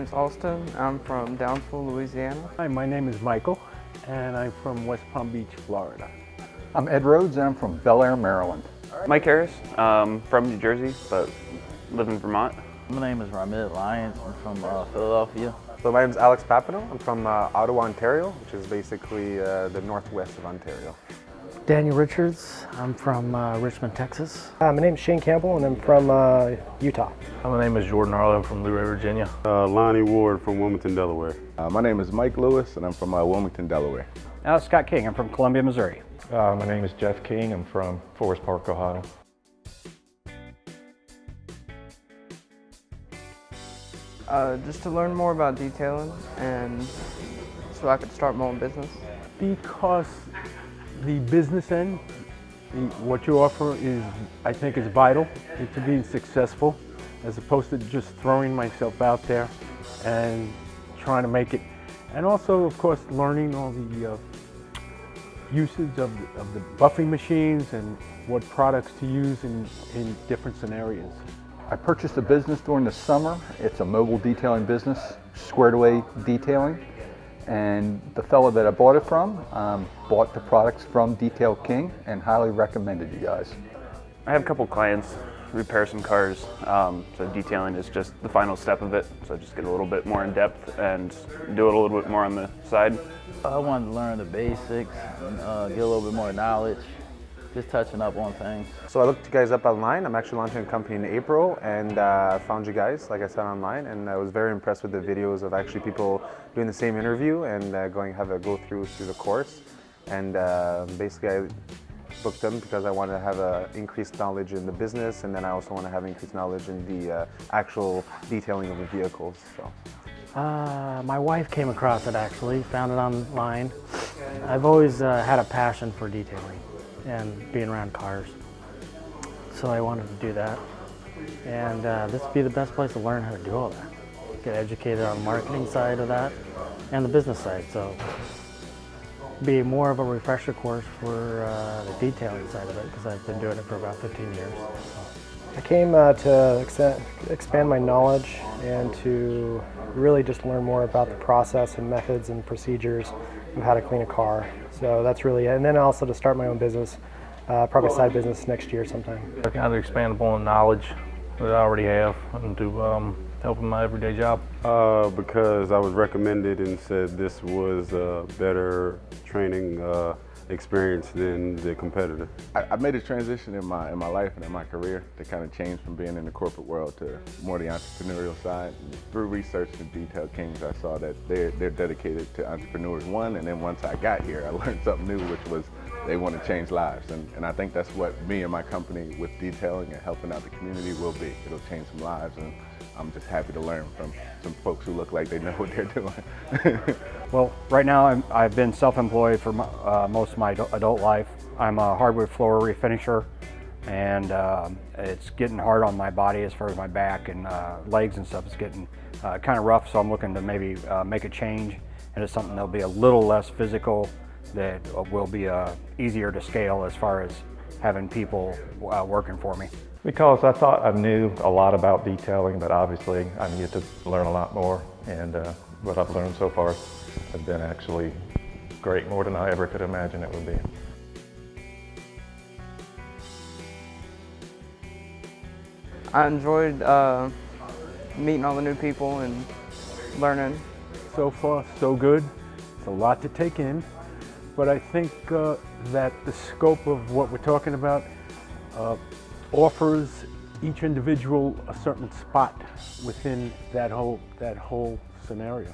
name's Alston. I'm from Downsville, Louisiana. Hi, my name is Michael, and I'm from West Palm Beach, Florida. I'm Ed Rhodes, and I'm from Bel Air, Maryland. Mike Harris, from New Jersey, but live in Vermont. My name is Ramid Lyons. I'm from Philadelphia. So my name is Alex Papineau. I'm from Ottawa, Ontario, which is basically the northwest of Ontario. Daniel Richards. I'm from Richmond, Texas. My name is Shane Campbell, and I'm from Utah. My name is Jordan Arlo. I'm from Luray, Virginia. Lonnie Ward from Wilmington, Delaware. My name is Mike Lewis, and I'm from Wilmington, Delaware. Scott King. I'm from Columbia, Missouri. My name is Jeff King. I'm from Forest Park, Ohio. Just to learn more about detailing and so I could start my own business. Because the business end, what you offer is, I think, is vital to being successful, as opposed to just throwing myself out there and trying to make it. And also, of course, learning all the usage of the buffing machines and what products to use in different scenarios. I purchased a business during the summer. It's a mobile detailing business, squared away detailing. And the fellow that I bought it from bought the products from Detail King and highly recommended you guys. I have a couple clients repair some cars, so detailing is just the final step of it. So just get a little bit more in depth and do it a little bit more on the side. I wanted to learn the basics and get a little bit more knowledge, just touching up on things. So I looked you guys up online. I'm actually launching a company in April, and found you guys, like I said, online, and I was very impressed with the videos of actually people doing the same interview and have a go through the course. And basically I booked them because I wanted to have increased knowledge in the business, and then I also want to have increased knowledge in the actual detailing of the vehicles. So. My wife came across it actually, found it online. I've always had a passion for detailing and being around cars, so I wanted to do that. And this would be the best place to learn how to do all that. Get educated on the marketing side of that and the business side, so be more of a refresher course for the detailing side of it, because I've been doing it for about 15 years. I came to expand my knowledge and to really just learn more about the process and methods and procedures of how to clean a car. So that's really it. And then also to start my own business, probably side business next year sometime. I kind of expand upon the knowledge that I already have and to help in my everyday job. Because I was recommended and said this was a better training experience than the competitor. I made a transition in my life and in my career to kind of change from being in the corporate world to more the entrepreneurial side. Through research to Detail Kings, I saw that they're dedicated to entrepreneurs, one, and then once I got here, I learned something new, which was they want to change lives. And I think that's what me and my company with detailing and helping out the community will be. It'll change some lives, and I'm just happy to learn from some folks who look like they know what they're doing. Well, right now I've been self-employed for most of my adult life. I'm a hardwood floor refinisher, and it's getting hard on my body as far as my back and legs and stuff. It's getting kind of rough, so I'm looking to maybe make a change, and it's something that'll be a little less physical, that will be easier to scale as far as having people working for me. Because I thought I knew a lot about detailing, but obviously I needed to learn a lot more, and what I've learned so far has been actually great, more than I ever could imagine it would be. I enjoyed meeting all the new people and learning. So far, so good. It's a lot to take in, but I think that the scope of what we're talking about offers each individual a certain spot within that whole scenario.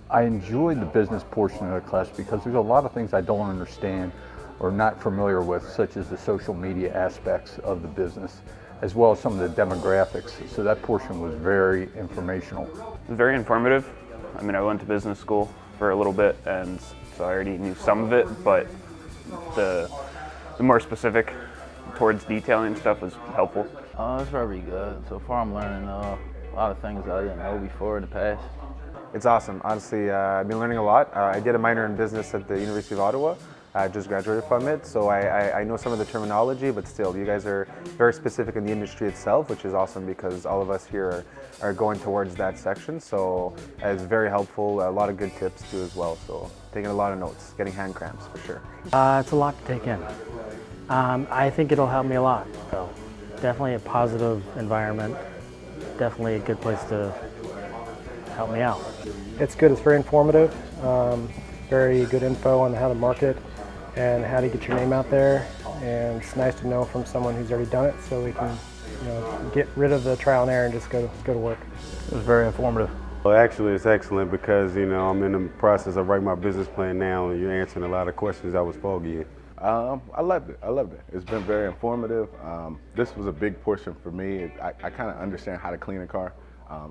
I enjoyed the business portion of the class because there's a lot of things I don't understand or not familiar with, such as the social media aspects of the business, as well as some of the demographics. So that portion was very informational. It was very informative. I mean, I went to business school for a little bit, and so I already knew some of it, but the more specific towards detailing stuff was helpful. It's very good. So far I'm learning a lot of things I didn't know before in the past. It's awesome. Honestly, I've been learning a lot. I did a minor in business at the University of Ottawa. I just graduated from it, so I know some of the terminology, but still, you guys are very specific in the industry itself, which is awesome because all of us here are going towards that section. So it's very helpful, a lot of good tips too as well. So taking a lot of notes, getting hand cramps for sure. It's a lot to take in. I think it'll help me a lot, though. Definitely a positive environment, definitely a good place to help me out. It's good, it's very informative, very good info on how to market and how to get your name out there, and it's nice to know from someone who's already done it so we can get rid of the trial and error and just go to work. It was very informative. Well, actually, it's excellent because, I'm in the process of writing my business plan now, and you're answering a lot of questions I was foggy in. I loved it. It's been very informative. This was a big portion for me. I kind of understand how to clean a car,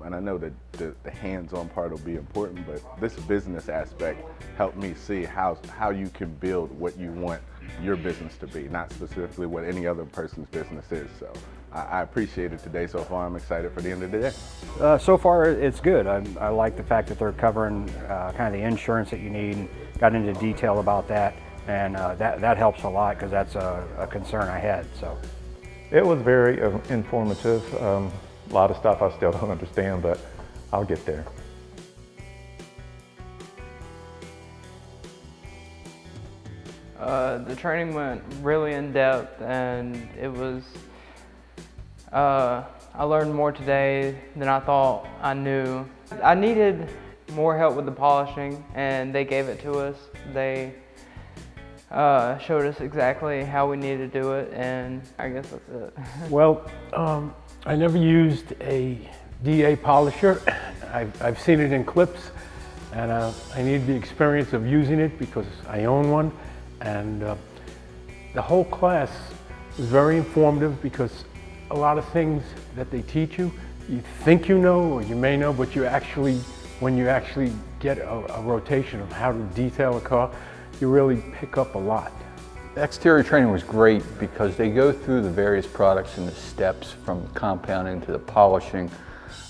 and I know that the hands-on part will be important, but this business aspect helped me see how you can build what you want your business to be, not specifically what any other person's business is. So I appreciate it today so far. I'm excited for the end of the day. So far, it's good. I like the fact that they're covering kind of the insurance that you need, and got into detail about that. And that helps a lot because that's a concern I had. So it was very informative. A lot of stuff I still don't understand, but I'll get there. The training went really in depth, and it was, I learned more today than I thought I knew. I needed more help with the polishing, and they gave it to us. They showed us exactly how we needed to do it, and I guess that's it. Well, I never used a DA polisher. I've seen it in clips, and I need the experience of using it because I own one. And the whole class was very informative because a lot of things that they teach you, you think you know or you may know, but when you actually get a rotation of how to detail a car, you really pick up a lot. The exterior training was great because they go through the various products and the steps from compounding to the polishing,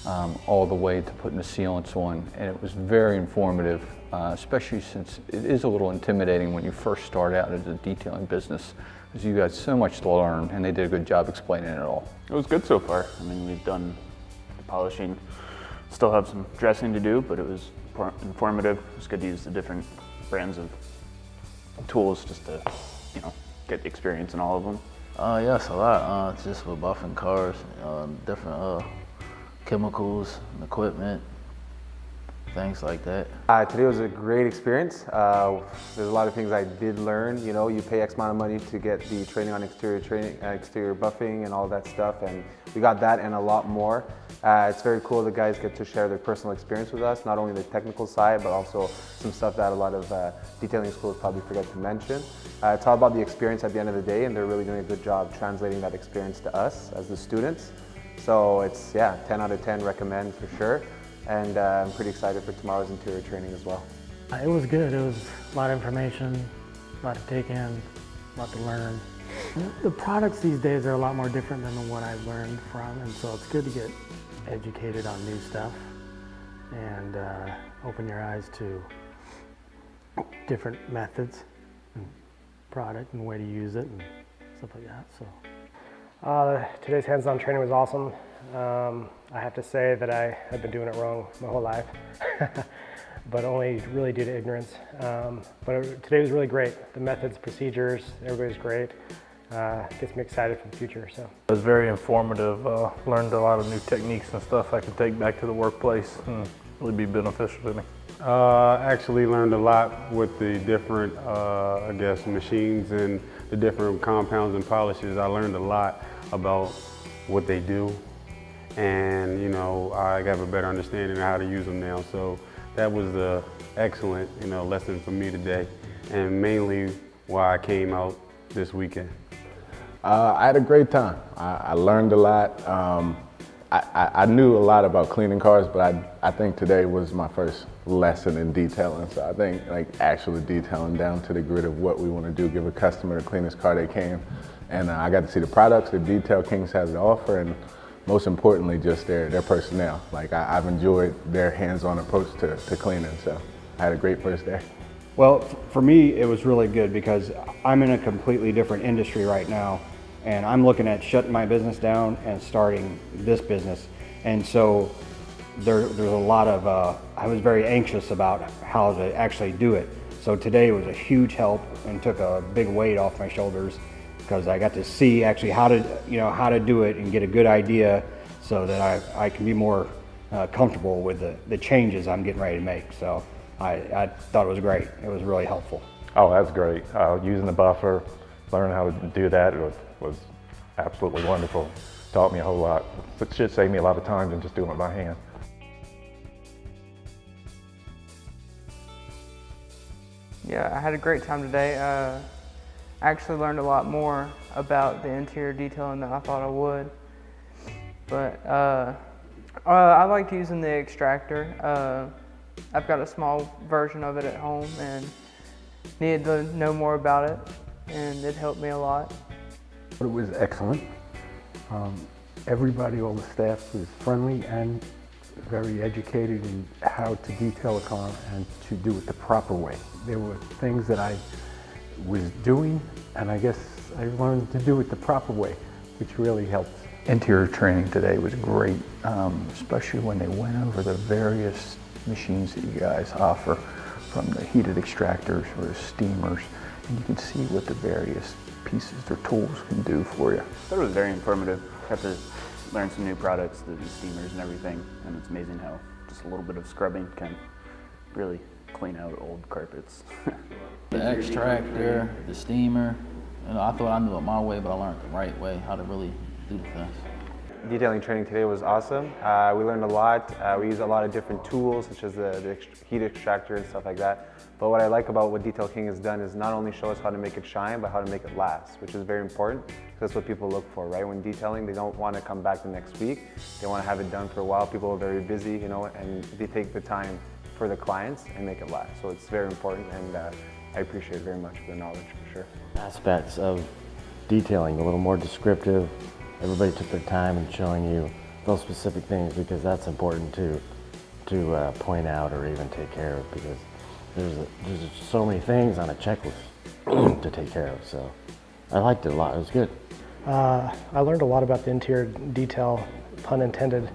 all the way to putting the sealants on, and it was very informative, especially since it is a little intimidating when you first start out as a detailing business, because you got so much to learn, and they did a good job explaining it all. It was good so far. I mean, we've done the polishing, still have some dressing to do, but it was informative. It's good to use the different brands of tools just to, get the experience in all of them. Yes, a lot. Just with buffing cars, different chemicals and equipment, things like that. Today was a great experience. There's a lot of things I did learn. You pay X amount of money to get the training on exterior buffing and all that stuff, and we got that and a lot more. It's very cool the guys get to share their personal experience with us, not only the technical side, but also some stuff that a lot of detailing schools probably forget to mention. It's all about the experience at the end of the day, and they're really doing a good job translating that experience to us as the students. So it's, 10 out of 10 recommend for sure. And I'm pretty excited for tomorrow's interior training as well. It was good. It was a lot of information, a lot to take in, a lot to learn. The products these days are a lot more different than what I've learned from, and so it's good to get educated on new stuff and open your eyes to different methods and product and way to use it and stuff like that. So today's hands-on training was awesome. I have to say that I have been doing it wrong my whole life, but only really due to ignorance. But today was really great. The methods, procedures, everybody's great. Gets me excited for the future. So it was very informative. Learned a lot of new techniques and stuff I could take back to the workplace and really be beneficial to me. Actually learned a lot with the different, machines and the different compounds and polishes. I learned a lot about what they do, and I have a better understanding of how to use them now. So that was an excellent lesson for me today, and mainly why I came out this weekend. I had a great time. I learned a lot. I knew a lot about cleaning cars, but I think today was my first lesson in detailing. So I think actually detailing down to the grid of what we want to do, give a customer the cleanest car they can. And I got to see the products that Detail Kings has to offer, and most importantly, just their personnel. I've enjoyed their hands-on approach to cleaning, so I had a great first day. Well, for me, it was really good because I'm in a completely different industry right now, and I'm looking at shutting my business down and starting this business. And so there's a lot of, I was very anxious about how to actually do it. So today was a huge help and took a big weight off my shoulders because I got to see actually how to do it and get a good idea so that I can be more comfortable with the changes I'm getting ready to make. So I thought it was great. It was really helpful. Oh, that's great. Using the buffer, learning how to do that was absolutely wonderful. Taught me a whole lot. It should save me a lot of time than just doing it by hand. Yeah, I had a great time today. I actually learned a lot more about the interior detailing than I thought I would. But I liked using the extractor. I've got a small version of it at home and needed to know more about it, and it helped me a lot. It was excellent. Everybody, all the staff was friendly and very educated in how to detail a car and to do it the proper way. There were things that I was doing, and I guess I learned to do it the proper way, which really helped. Interior training today was great, especially when they went over the various machines that you guys offer, from the heated extractors or the steamers, and you can see what the various pieces or tools can do for you. I thought it was very informative. Got to learn some new products, the steamers and everything, and it's amazing how just a little bit of scrubbing can really clean out old carpets. The extractor, the steamer, I thought I knew it my way, but I learned the right way, how to really do the things. Detailing training today was awesome. We learned a lot. We used a lot of different tools, such as the heat extractor and stuff like that. But what I like about what Detail King has done is not only show us how to make it shine, but how to make it last, which is very important. That's what people look for, right? When detailing, they don't want to come back the next week. They want to have it done for a while. People are very busy, and they take the time for the clients and make it last. So it's very important, and I appreciate it very much for the knowledge, for sure. Aspects of detailing, a little more descriptive. Everybody took their time in showing you those specific things because that's important to point out or even take care of, because there's so many things on a checklist to take care of. So I liked it a lot. It was good. I learned a lot about the interior detail, pun intended.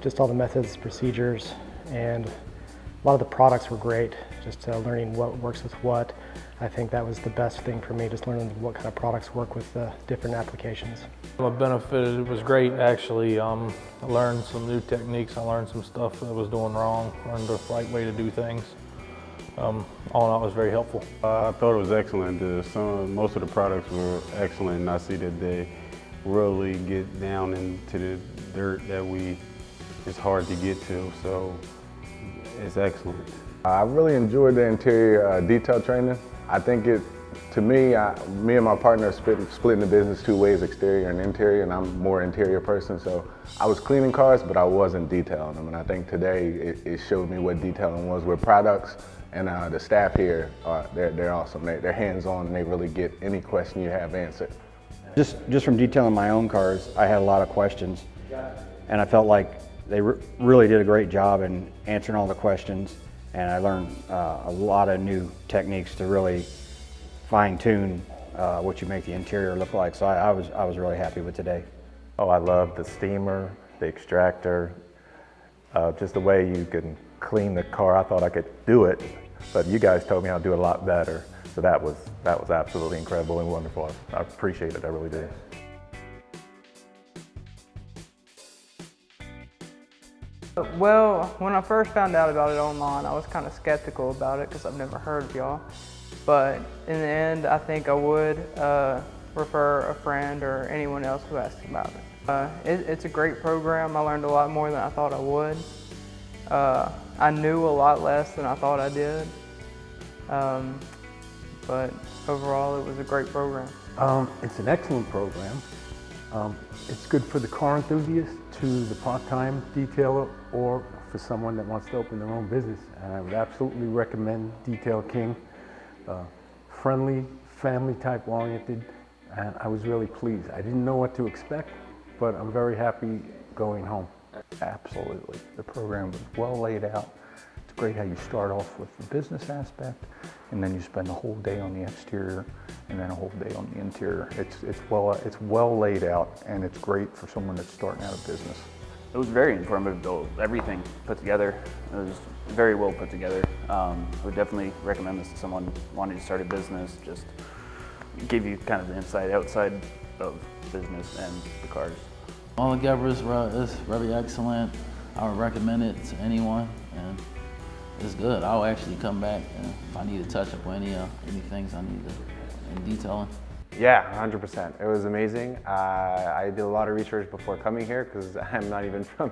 Just all the methods, procedures, and a lot of the products were great. Just learning what works with what. I think that was the best thing for me, just learning what kind of products work with different applications. I benefited. It was great, actually. I learned some new techniques. I learned some stuff that I was doing wrong, learned the right way to do things. All in all, it was very helpful. I thought it was excellent. Most of the products were excellent, and I see that they really get down into the dirt that it's hard to get to, so it's excellent. I really enjoyed the interior detail training. I think to me, me and my partner splitting the business two ways, exterior and interior, and I'm more interior person, so I was cleaning cars, but I wasn't detailing them, and I think today it showed me what detailing was with products, and the staff here, they're awesome. They're hands-on, and they really get any question you have answered. Just from detailing my own cars, I had a lot of questions, and I felt like they really did a great job in answering all the questions, and I learned a lot of new techniques to really fine-tune what you make the interior look like. So I was really happy with today. Oh, I love the steamer, the extractor, just the way you can clean the car. I thought I could do it, but you guys told me how to do it a lot better. So that was absolutely incredible and wonderful. I appreciate it, I really do. Well, when I first found out about it online, I was kind of skeptical about it because I've never heard of y'all. But in the end, I think I would refer a friend or anyone else who asked about it. It's a great program. I learned a lot more than I thought I would. I knew a lot less than I thought I did. But overall, it was a great program. It's an excellent program. It's good for the car enthusiast, to the part-time detailer, or for someone that wants to open their own business. And I would absolutely recommend Detail King. Friendly, family type oriented, and I was really pleased. I didn't know what to expect, but I'm very happy going home. Absolutely. The program was well laid out. It's great how you start off with the business aspect, and then you spend the whole day on the exterior, and then a whole day on the interior. It's well laid out, and it's great for someone that's starting out a business. It was very informative, though. Everything put together. It was very well put together. I would definitely recommend this to someone wanting to start a business. Just give you kind of the inside outside of business and the cars. Altogether, it's very excellent. I would recommend it to anyone, and it's good. I'll actually come back if I need to touch up on any things I need to in detailing. Yeah, 100%. It was amazing. I did a lot of research before coming here because I'm not even from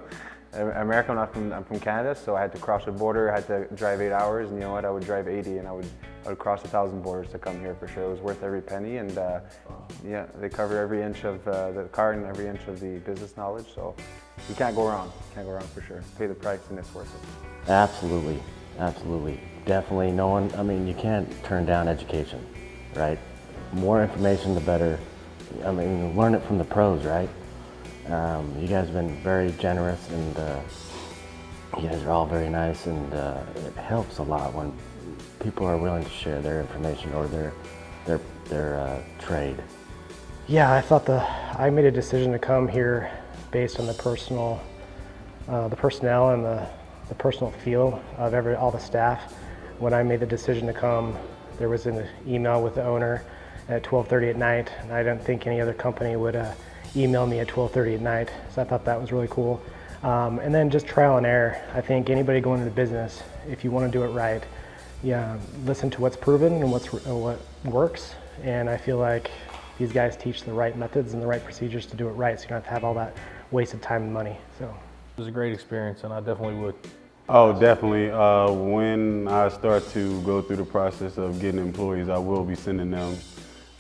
America. I'm from Canada, so I had to cross the border. I had to drive 8 hours, and you know what? I would drive 80, and I would cross 1,000 borders to come here for sure. It was worth every penny, and yeah, they cover every inch of the car and every inch of the business knowledge. So you can't go wrong. Can't go wrong for sure. Pay the price, and it's worth it. Absolutely, absolutely, definitely. No one. I mean, you can't turn down education, right? More information, the better. I mean, learn it from the pros, right? You guys have been very generous, and you guys are all very nice, and it helps a lot when people are willing to share their information or their trade. Yeah, I made a decision to come here based on the personnel and the personal feel of all the staff. When I made the decision to come, there was an email with the owner at 12:30 at night, and I don't think any other company would email me at 12:30 at night, so I thought that was really cool. And then just trial and error. I think anybody going into business, if you want to do it right, yeah, listen to what's proven and what works, and I feel like these guys teach the right methods and the right procedures to do it right, so you don't have to have all that wasted time and money. So It was a great experience, and I definitely would. Oh, definitely. When I start to go through the process of getting employees, I will be sending them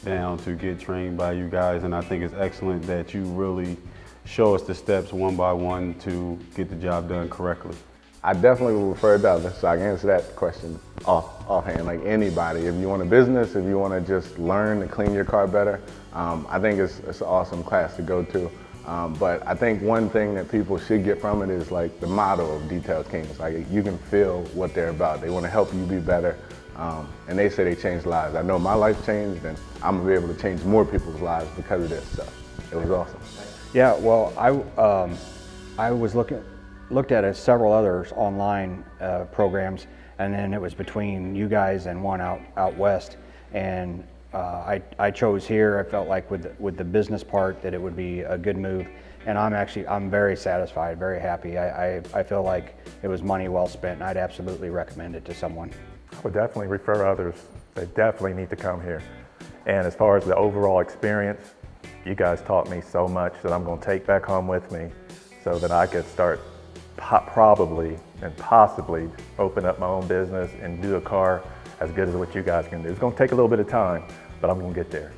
down to get trained by you guys, and I think it's excellent that you really show us the steps one by one to get the job done correctly. I definitely will refer to others, so I can answer that question offhand. Like anybody, if you want a business, if you want to just learn to clean your car better, I think it's an awesome class to go to. But I think one thing that people should get from it is like the motto of Detail Kings. Like you can feel what they're about. They want to help you be better. And they say they change lives. I know my life changed, and I'm gonna be able to change more people's lives because of this. So it was awesome. Yeah, well, I was looked at several others online programs, and then it was between you guys and one out west, and I chose here. I felt like with the business part that it would be a good move, and I'm very satisfied, very happy. I feel like it was money well spent, and I'd absolutely recommend it to someone. I would definitely refer others. They definitely need to come here. And as far as the overall experience, you guys taught me so much that I'm going to take back home with me so that I could start probably and possibly open up my own business and do a car as good as what you guys can do. It's going to take a little bit of time, but I'm going to get there.